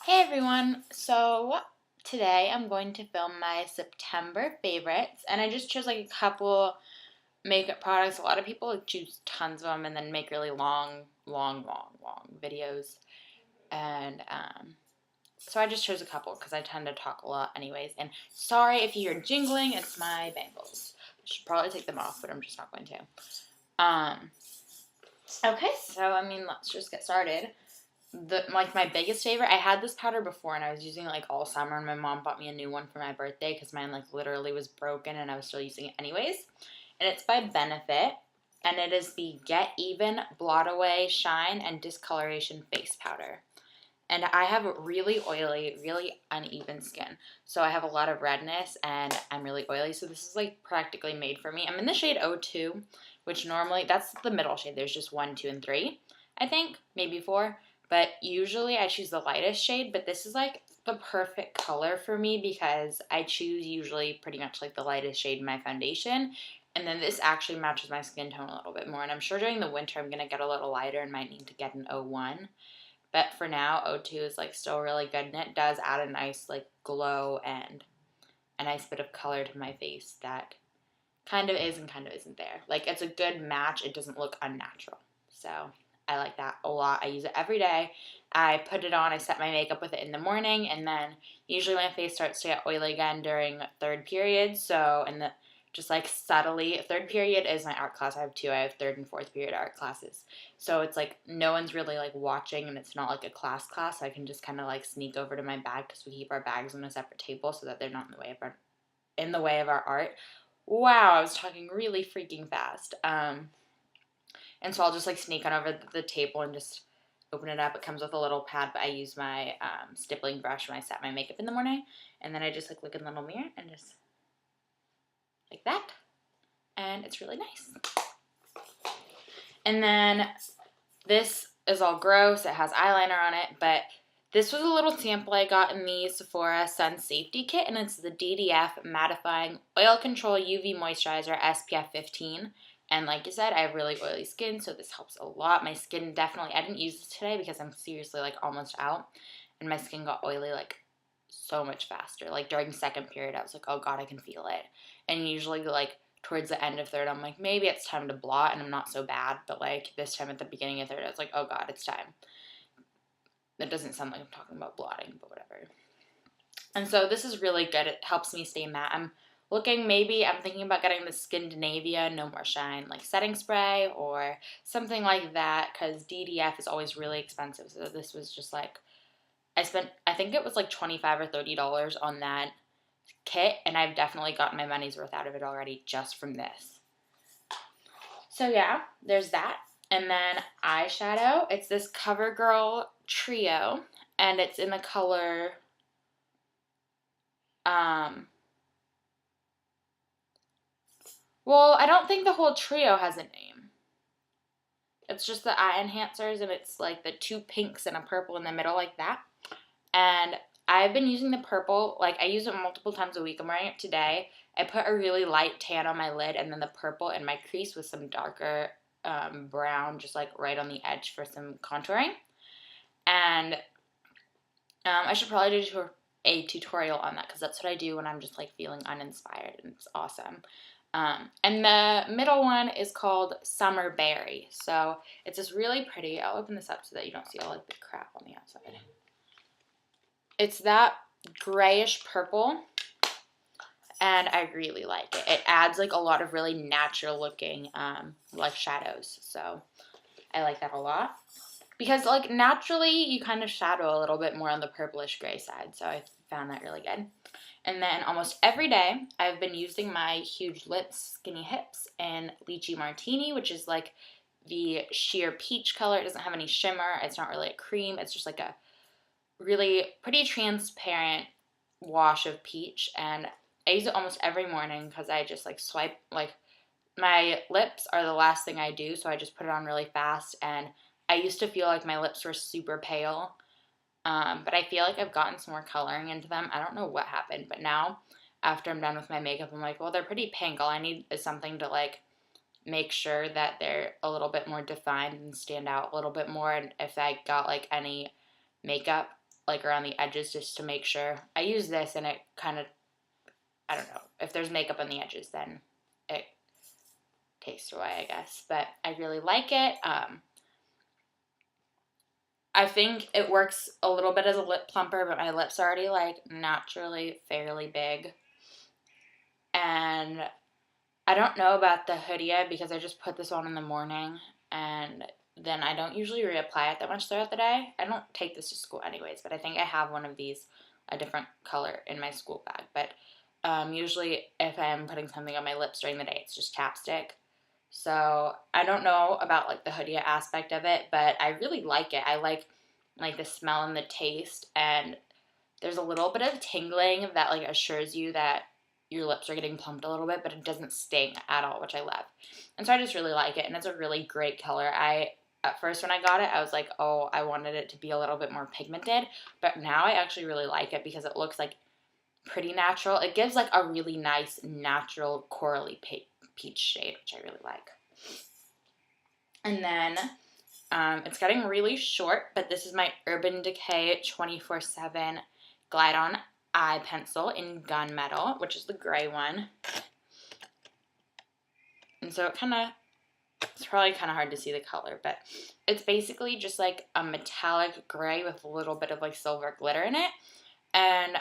Hey everyone! So today I'm going to film my September favorites, and I just chose like a couple makeup products. A lot of people like, choose tons of them and then make really long videos. And so I just chose a couple because I tend to talk a lot anyways. And sorry if you hear jingling, it's my bangles. I should probably take them off, but I'm just not going to. Okay, so let's just get started. My biggest favorite, I had this powder before and I was using it like all summer, and my mom bought me a new one for my birthday because mine like literally was broken and I was still using it anyways. And it's by Benefit, and it is the Get Even Blot Away Shine and Discoloration Face Powder. And I have really oily, really uneven skin, so I have a lot of redness and I'm really oily, so this is like practically made for me. I'm in the shade 02, which normally that's the middle shade. There's just 1, 2, and 3, I think, maybe 4. But usually I choose the lightest shade, but this is like the perfect color for me because I choose usually pretty much like the lightest shade in my foundation. And then this actually matches my skin tone a little bit more. And I'm sure during the winter I'm going to get a little lighter and might need to get an 01. But for now, 02 is like still really good. And it does add a nice like glow and a nice bit of color to my face that kind of is and kind of isn't there. Like it's a good match. It doesn't look unnatural. So I like that a lot. I use it every day. I put it on, I set my makeup with it in the morning, and then usually my face starts to get oily again during third period. So, just like subtly, third period is my art class. I have 2. I have third and fourth period art classes. So it's like no one's really like watching, and it's not like a class. So I can just kind of like sneak over to my bag because we keep our bags on a separate table so that they're not in the way of our art. Wow, I was talking really freaking fast. And so I'll just like sneak on over the table and just open it up. It comes with a little pad, but I use my stippling brush when I set my makeup in the morning. And then I just like look in the little mirror and just like that. And it's really nice. And then this is all gross. It has eyeliner on it, but this was a little sample I got in the Sephora Sun Safety Kit, and it's the DDF Mattifying Oil Control UV Moisturizer SPF 15. And like I said, I have really oily skin, so this helps a lot. My skin definitely, I didn't use this today because I'm seriously like almost out. And my skin got oily like so much faster. Like during second period, I was like, oh God, I can feel it. And usually like towards the end of third, I'm like, maybe it's time to blot and I'm not so bad. But like this time at the beginning of third, I was like, oh God, it's time. That doesn't sound like I'm talking about blotting, but whatever. And so this is really good. It helps me stay matte. I'm thinking about getting the Skindinavia No More Shine like setting spray or something like that because DDF is always really expensive. So this was just like, I think it was like $25 or $30 on that kit, and I've definitely gotten my money's worth out of it already just from this. So yeah, there's that. And then eyeshadow, it's this CoverGirl Trio, and it's in the color well, I don't think the whole trio has a name. It's just the eye enhancers, and it's like the 2 pinks and a purple in the middle like that. And I've been using the purple, like I use it multiple times a week. I'm wearing it today. I put a really light tan on my lid and then the purple in my crease with some darker brown just like right on the edge for some contouring. And I should probably do a tutorial on that because that's what I do when I'm just like feeling uninspired, and it's awesome. And the middle one is called Summer Berry. So it's just really pretty. I'll open this up so that you don't see all like the crap on the outside. It's that grayish purple, and I really like it. It adds like a lot of really natural looking like shadows. So I like that a lot. Because like naturally you kind of shadow a little bit more on the purplish gray side. So I found that really good. And then almost every day I've been using my Huge Lips Skinny Hips in Lychee Martini, which is like the sheer peach color. It doesn't have any shimmer. It's not really a cream. It's just like a really pretty transparent wash of peach. And I use it almost every morning because I just like swipe, like my lips are the last thing I do. So I just put it on really fast. And I used to feel like my lips were super pale. But I feel like I've gotten some more coloring into them. I don't know what happened, but now after I'm done with my makeup, I'm like, well, they're pretty pink. All I need is something to like make sure that they're a little bit more defined and stand out a little bit more. And if I got like any makeup like around the edges just to make sure. I use this and it kind of, I don't know, if there's makeup on the edges, then it takes away, I guess. But I really like it. I think it works a little bit as a lip plumper, but my lips are already like naturally fairly big. And I don't know about the hoodie yet because I just put this on in the morning and then I don't usually reapply it that much throughout the day. I don't take this to school anyways, but I think I have one of these, a different color in my school bag. But usually if I'm putting something on my lips during the day, it's just chapstick. So I don't know about like the hoodie aspect of it, but I really like it. I like the smell and the taste, and there's a little bit of tingling that like assures you that your lips are getting plumped a little bit, but it doesn't sting at all, which I love. And so I just really like it, and it's a really great color. At first when I got it, I was like, oh, I wanted it to be a little bit more pigmented, but now I actually really like it because it looks like pretty natural. It gives like a really nice natural corally peach shade, which I really like. And then it's getting really short, but this is my Urban Decay 24/7 Glide On Eye Pencil in Gunmetal, which is the gray one. And so it's probably kind of hard to see the color, but it's basically just like a metallic gray with a little bit of like silver glitter in it. And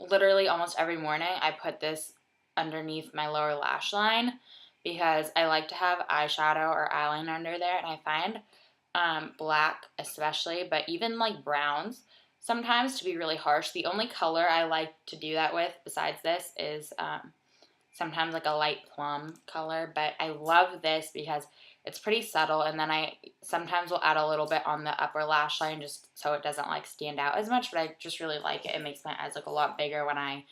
literally almost every morning I put this underneath my lower lash line because I like to have eyeshadow or eyeliner under there, and I find black especially, but even like browns sometimes to be really harsh. The only color I like to do that with besides this is sometimes like a light plum color, but I love this because it's pretty subtle, and then I sometimes will add a little bit on the upper lash line just so it doesn't like stand out as much, but I just really like it. It makes my eyes look a lot bigger when I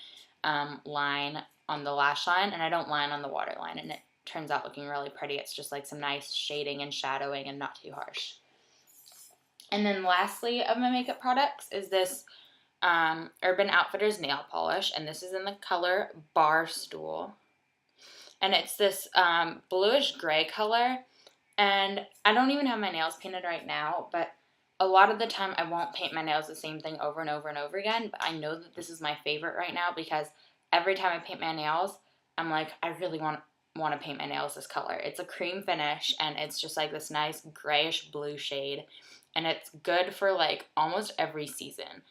line on the lash line, and I don't line on the waterline, and it turns out looking really pretty. It's just like some nice shading and shadowing and not too harsh. And then lastly of my makeup products is this Urban Outfitters nail polish, and this is in the color Barstool. And it's this bluish gray color, and I don't even have my nails painted right now, but a lot of the time I won't paint my nails the same thing over and over and over again, but I know that this is my favorite right now because every time I paint my nails, I'm like, I really want to paint my nails this color. It's a cream finish, and it's just like this nice grayish blue shade, and it's good for like almost every season.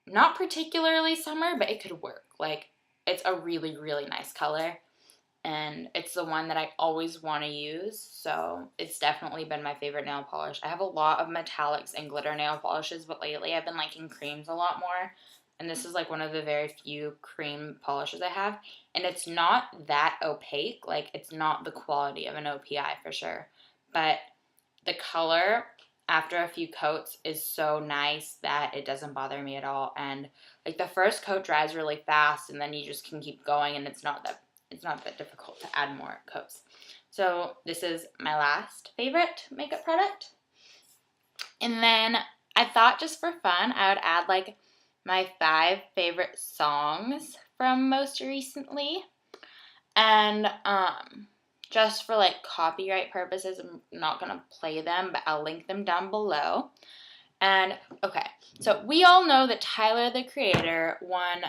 Not particularly summer, but it could work. Like, it's a really, really nice color, and it's the one that I always want to use, so it's definitely been my favorite nail polish. I have a lot of metallics and glitter nail polishes, but lately I've been liking creams a lot more, and this is like one of the very few cream polishes I have, and it's not that opaque. Like, it's not the quality of an OPI for sure, but the color after a few coats is so nice that it doesn't bother me at all, and like the first coat dries really fast, and then you just can keep going, and it's not that difficult to add more coats. So this is my last favorite makeup product. And then I thought just for fun, I would add like my 5 favorite songs from most recently. And just for like copyright purposes, I'm not going to play them, but I'll link them down below. And okay, so we all know that Tyler, the Creator, won,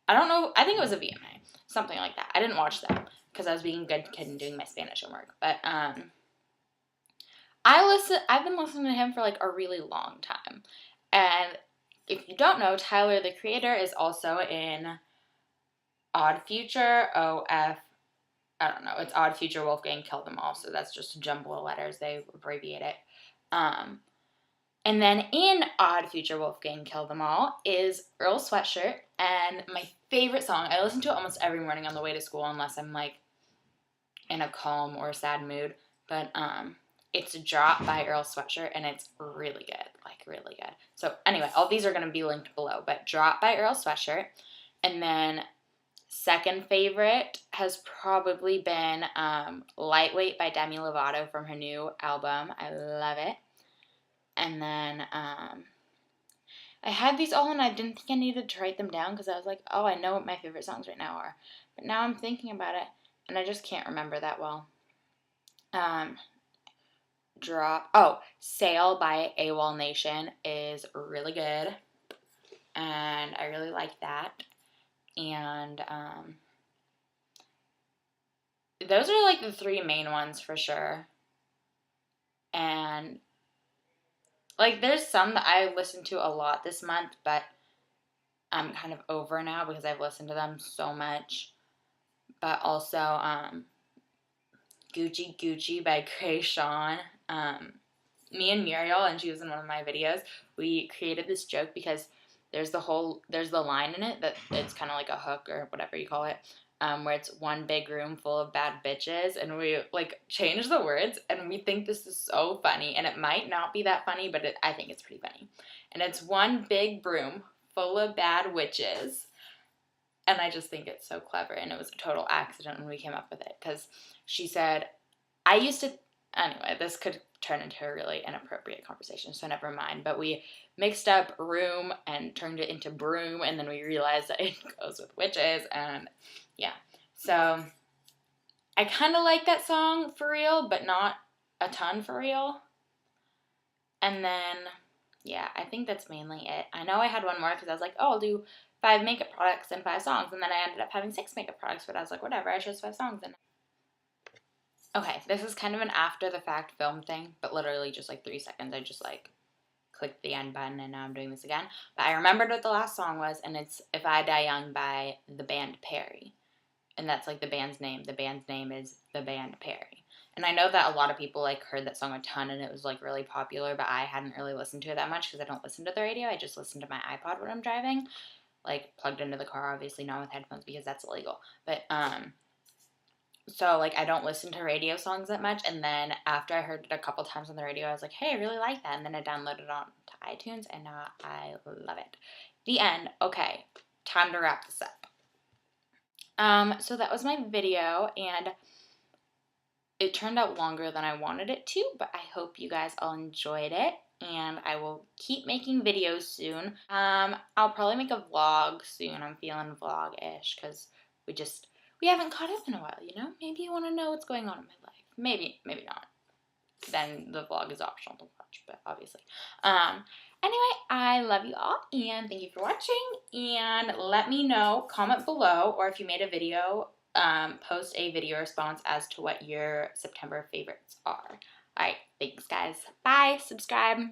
I don't know, I think it was a VMA. Something like that. I didn't watch them because I was being a good kid and doing my Spanish homework. But I've been listening to him for like a really long time. And if you don't know, Tyler, the Creator, is also in Odd Future, I don't know. It's Odd Future, Wolfgang Killed Them All. So that's just a jumble of letters. They abbreviate it. And then in Odd Future, Wolfgang Killed Them All is Earl Sweatshirt, and my favorite song. I listen to it almost every morning on the way to school unless I'm like in a calm or sad mood. But it's Drop by Earl Sweatshirt, and it's really good, like really good. So anyway, all these are going to be linked below, but Drop by Earl Sweatshirt. And then second favorite has probably been Lightweight by Demi Lovato from her new album. I love it. And then I had these all, and I didn't think I needed to write them down because I was like, oh, I know what my favorite songs right now are. But now I'm thinking about it, and I just can't remember that well. drop. Oh, Sale by AWolnation is really good, and I really like that. And those are like the three main ones for sure. And like there's some that I listened to a lot this month, but I'm kind of over now because I've listened to them so much. But also Gucci Gucci by Kreayshawn. Me and Muriel, and she was in one of my videos, we created this joke because there's the line in it that it's kind of like a hook or whatever you call it, where it's one big room full of bad bitches, and we like change the words, and we think this is so funny, and it might not be that funny, but I think it's pretty funny. And it's one big room full of bad witches, and I just think it's so clever, and it was a total accident when we came up with it, because she said, I used to, anyway, this could turn into a really inappropriate conversation, so never mind, but we mixed up room and turned it into broom, and then we realized that it goes with witches, and yeah, so I kind of like that song for real, but not a ton for real. And then, yeah, I think that's mainly it. I know I had one more because I was like, oh, I'll do 5 makeup products and 5 songs, and then I ended up having 6 makeup products, but I was like, whatever, I chose 5 songs. And okay, this is kind of an after the fact film thing, but literally just like 3 seconds. I just like clicked the end button and now I'm doing this again. But I remembered what the last song was, and it's If I Die Young by the band Perry. And that's like the band's name. The band's name is the band Perry. And I know that a lot of people like heard that song a ton and it was like really popular, but I hadn't really listened to it that much because I don't listen to the radio. I just listen to my iPod when I'm driving, like plugged into the car, obviously not with headphones because that's illegal. But so, like, I don't listen to radio songs that much, and then after I heard it a couple times on the radio, I was like, hey, I really like that, and then I downloaded it onto iTunes, and now I love it. The end. Okay, time to wrap this up. So that was my video, and it turned out longer than I wanted it to, but I hope you guys all enjoyed it, and I will keep making videos soon. I'll probably make a vlog soon. I'm feeling vlog-ish, because we haven't caught up in a while, you know? Maybe you want to know what's going on in my life. Maybe not. Then the vlog is optional to watch, but obviously. Anyway, I love you all, and thank you for watching, and let me know, comment below, or if you made a video, post a video response as to what your September favorites are. Alright, thanks guys. Bye, subscribe.